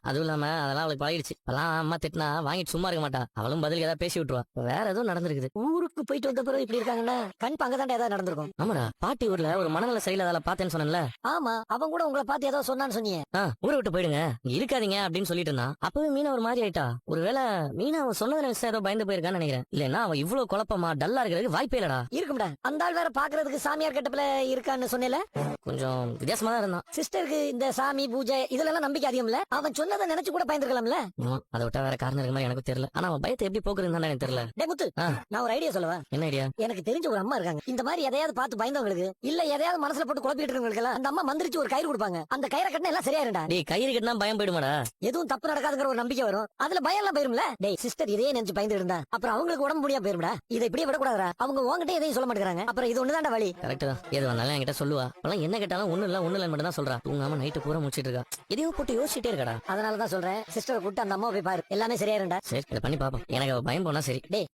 அதுவும் இல்லாம அதெல்லாம் அவளுக்கு பழகிடுச்சு. இப்பெல்லாம் அம்மா திட்டினா வாங்கிட்டு சும்மா இருக்க மாட்டா. அவளும் பதிலுக்கு ஏதாவது பேசி விட்டுருவா. வேற எதுவும் நடந்திருக்குது. ஊருக்கு போயிட்டு வந்த பிறகு இப்படி இருக்காங்கன்னா கண் அங்கதான்டா ஏதாவது நடந்திருக்கும். ஆமாடா, பாட்டி ஊர்ல ஒரு மனநல சரியில்லை அதில் பார்த்தேன்னு சொன்னேன்ல. ஆமா, அவன் கூட உங்களை பார்த்து ஏதோ சொன்னான்னு சொன்னீங்க. ஊரை விட்டு போயிடுங்க, இங்க இருக்காதீங்க அப்படின்னு சொல்லிட்டு இருந்தா. அப்பவே மீனா ஒரு மாதிரி ஆயிட்டா. ஒருவேளை மீனா அவன் சொன்னதை நினைச்சு ஏதோ பயந்து போயிருக்கான்னு நினைக்கிறேன். இல்லன்னா அவன் இவ்வளவு குழப்பமா டல்லா இருக்கிறதுக்கு வாய்ப்பே இல்லடா. இருக்கும்டா, அந்த ஆள் வேற பாக்குறதுக்கு சாமியார் கட்டப்புல இருக்கான்னு சொன்னேல. கொஞ்சம் வித்தியாசமா தான் இருந்தான். சிஸ்டருக்கு இந்த சாமி பூஜை இதுல எல்லாம் நம்பிக்கை அதிகம்ல. அவன் சொன்னதை நினைச்சு கூட பயந்துருக்கலாம்ல. அதை விட்டா வேற காரணம் இருக்க மாதிரி எனக்கு தெரியல. ஆனா அவன் பயத்தை எப்படி போக்குறதுன்னு எனக்கு தெரியல. டேய் முத்து, நான் ஒரு ஐடியா சொல்லவா? என்ன ஐடியா? எனக்கு தெரிஞ்ச ஒரு அம்மா இருக்காங்க. இந்த மாதிரி எதையாவது பார்த்து பயந்தவங்களுக்கு இல்ல எதையாவது மனசுல போட்டு குழப்பிட்டு இருக்கவங்களுக்கு அந்த அம்மா மந்திரிச்சு ஒரு கயிறு கொடுப்பாங்க. அந்த கயிறை கட்டினா எல்லாம் சரியாயிருண்டா. டேய், கயிறு கட்டினா பயம் போயிடுமாடா? எதுவும் தப்பு நடக்காதுங்கிற ஒரு நம்பிக்கை வரும். அதுல பயம் எல்லாம் போயிரும்ல. டேய் சிஸ்டர் இதே நினைச்சு பயந்து இருந்தா அப்புறம் அவங்களுக்கு உடம்பு முடியா போயிரும்டா. இதை இப்படியே விடக்கூடாதா? அவங்க உங்ககிட்ட எதையும் சொல்ல மாட்டேங்கிறாங்க. அப்புறம் இது ஒண்ணுதான்டா வழி. கரெக்ட் தான். எது வந்தாலும் என்கிட்ட சொல்லுவா. அப்பெல்லாம் என்ன கேட்டாலும் ஒண்ணு இல்ல மட்டும் தான் சொல்றா. தூங்காம நைட்டு பூரா முடிச்சிட்டு இருக்கா. எதையோ போட்டு யோசிச்சுட்டே இருக்கடா. அதனாலதான் சொல்றேன், சிஸ்டரை கூப்பிட்டு அந்த அம்மாவை போய் பாரு, எல்லாமே சரியாயிருண்டா. சரி, இதை பண்ணி பாப்போம். எனக்கு அவ பயம் போனா சரி. டேய்